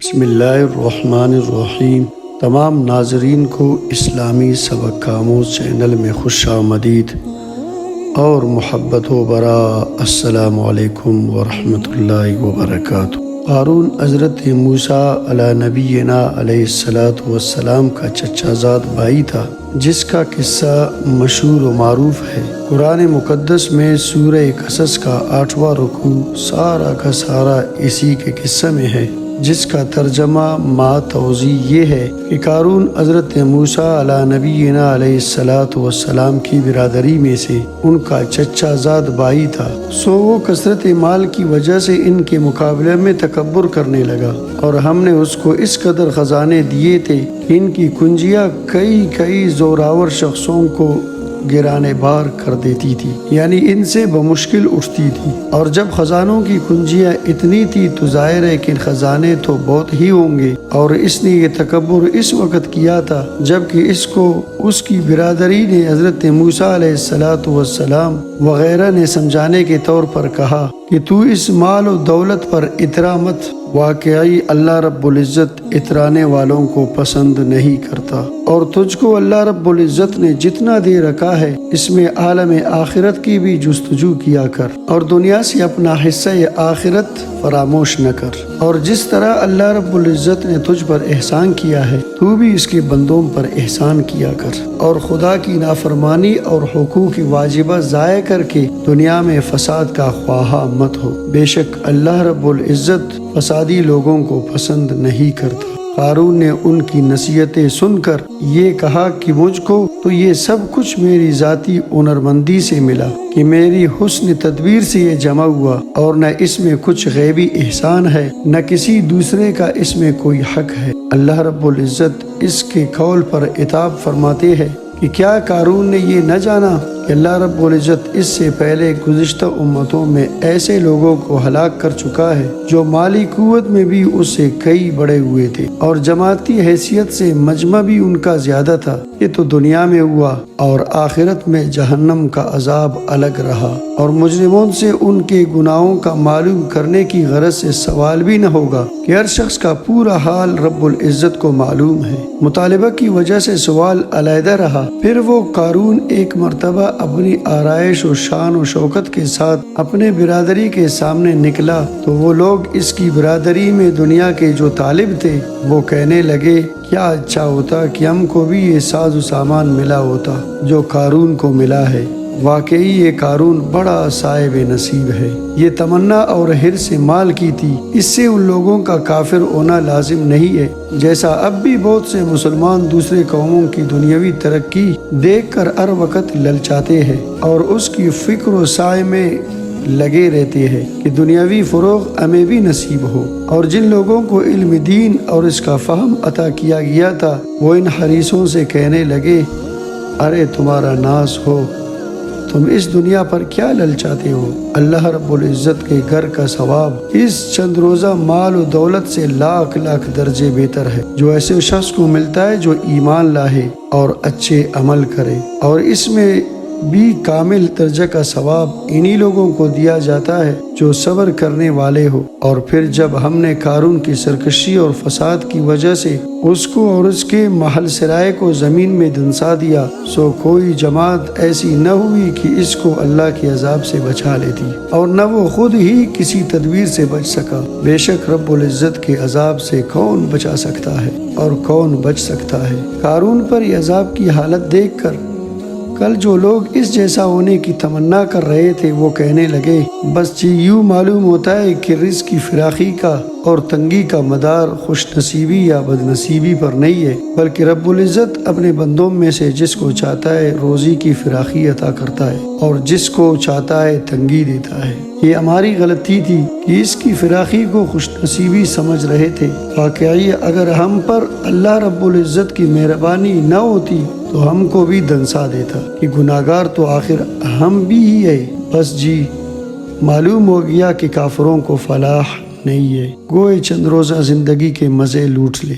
بسم اللہ الرحمن الرحیم۔ تمام ناظرین کو اسلامی سبق آموز چینل میں خوش آمدید اور محبت و برا۔ السلام علیکم ورحمۃ اللہ وبرکاتہ۔ قارون حضرت موسیٰ علی نبینا علیہ السلام کا چچا زاد بھائی تھا، جس کا قصہ مشہور و معروف ہے۔ قرآن مقدس میں سورہ قصص کا 8واں رکوع سارا کا سارا اسی کے قصے میں ہے، جس کا ترجمہ ما توضیح یہ ہے کہ قارون حضرت موسیٰ علی نبینا علیہ السلام کی برادری میں سے ان کا چچا زاد بھائی تھا۔ وہ کثرت مال کی وجہ سے ان کے مقابلے میں تکبر کرنے لگا، اور ہم نے اس کو اس قدر خزانے دیے تھے کہ ان کی کنجیاں کئی زوراور شخصوں کو گرانے بار کر دیتی تھی، یعنی ان سے بمشکل اٹھتی تھی۔ اور جب خزانوں کی کنجیاں اتنی تھی تو ظاہر ہے کہ خزانے تو بہت ہی ہوں گے، اور اس نے یہ تکبر اس وقت کیا تھا جب کہ اس کو اس کی برادری نے حضرت موسیٰ علیہ السلام وغیرہ نے سمجھانے کے طور پر کہا کہ تو اس مال و دولت پر اترا مت، واقعی اللہ رب العزت اترانے والوں کو پسند نہیں کرتا، اور تجھ کو اللہ رب العزت نے جتنا دے رکھا ہے اس میں عالم آخرت کی بھی جستجو کیا کر، اور دنیا سے اپنا حصہ آخرت فراموش نہ کر، اور جس طرح اللہ رب العزت نے تجھ پر احسان کیا ہے تو بھی اس کے بندوں پر احسان کیا کر، اور خدا کی نافرمانی اور حقوق واجبہ ضائع کر کے دنیا میں فساد کا خواہاں مت ہو، بے شک اللہ رب العزت فسادی لوگوں کو پسند نہیں کرتا۔ قارون نے ان کی نصیحتیں سن کر یہ کہا کہ مجھ کو تو یہ سب کچھ میری ذاتی ہنرمندی سے ملا کہ میری حسن تدبیر سے یہ جمع ہوا، اور نہ اس میں کچھ غیبی احسان ہے، نہ کسی دوسرے کا اس میں کوئی حق ہے۔ اللہ رب العزت اس کے قول پر عتاب فرماتے ہیں کہ کیا قارون نے یہ نہ جانا کہ اللہ رب العزت اس سے پہلے گزشتہ امتوں میں ایسے لوگوں کو ہلاک کر چکا ہے جو مالی قوت میں بھی اس سے کئی بڑے ہوئے تھے، اور جماعتی حیثیت سے مجمع بھی ان کا زیادہ تھا۔ یہ تو دنیا میں ہوا، اور آخرت میں جہنم کا عذاب الگ رہا، اور مجرموں سے ان کے گناہوں کا معلوم کرنے کی غرض سے سوال بھی نہ ہوگا کہ ہر شخص کا پورا حال رب العزت کو معلوم ہے۔ مطالبہ کی وجہ سے سوال علیحدہ رہا۔ پھر وہ قارون ایک مرتبہ اپنی آرائش و شان و شوکت کے ساتھ اپنے برادری کے سامنے نکلا تو وہ لوگ اس کی برادری میں دنیا کے جو طالب تھے وہ کہنے لگے کیا اچھا ہوتا کہ ہم کو بھی یہ ساز و سامان ملا ہوتا جو قارون کو ملا ہے۔ واقعی یہ قارون بڑا صاحب نصیب ہے۔ یہ تمنا اور حرص مال کی تھی، اس سے ان لوگوں کا کافر ہونا لازم نہیں ہے، جیسا اب بھی بہت سے مسلمان دوسرے قوموں کی دنیاوی ترقی دیکھ کر ہر وقت للچاتے ہیں اور اس کی فکر و سعی میں لگے رہتے ہیں کہ دنیاوی فروغ ہمیں بھی نصیب ہو۔ اور جن لوگوں کو علم دین اور اس کا فہم عطا کیا گیا تھا وہ ان حریصوں سے کہنے لگے ارے تمہارا ناز ہو، تم اس دنیا پر کیا للچاتے ہو؟ اللہ رب العزت کے گھر کا ثواب اس چند روزہ مال و دولت سے لاکھ درجے بہتر ہے، جو ایسے شخص کو ملتا ہے جو ایمان لائے اور اچھے عمل کرے، اور اس میں بھی کامل درجہ کا ثواب انہی لوگوں کو دیا جاتا ہے جو صبر کرنے والے ہو۔ اور پھر جب ہم نے قارون کی سرکشی اور فساد کی وجہ سے اس کو اور اس کے محل سرائے کو زمین میں دنسا دیا، سو کوئی جماعت ایسی نہ ہوئی کہ اس کو اللہ کے عذاب سے بچا لیتی، اور نہ وہ خود ہی کسی تدبیر سے بچ سکا۔ بے شک رب العزت کے عذاب سے کون بچا سکتا ہے اور کون بچ سکتا ہے۔ قارون پر یہ عذاب کی حالت دیکھ کر کل جو لوگ اس جیسا ہونے کی تمنا کر رہے تھے وہ کہنے لگے بس یوں معلوم ہوتا ہے کہ رزق کی فراخی کا اور تنگی کا مدار خوش نصیبی یا بد نصیبی پر نہیں ہے، بلکہ رب العزت اپنے بندوں میں سے جس کو چاہتا ہے روزی کی فراخی عطا کرتا ہے اور جس کو چاہتا ہے تنگی دیتا ہے۔ یہ ہماری غلطی تھی کہ اس کی فراخی کو خوش نصیبی سمجھ رہے تھے۔ واقعی اگر ہم پر اللہ رب العزت کی مہربانی نہ ہوتی تو ہم کو بھی دنسا دیتا کہ گناہگار تو آخر ہم بھی ہی ہے۔ بس معلوم ہو گیا کہ کافروں کو فلاح نہیں ہے، گوئے چند روزہ زندگی کے مزے لوٹ لے۔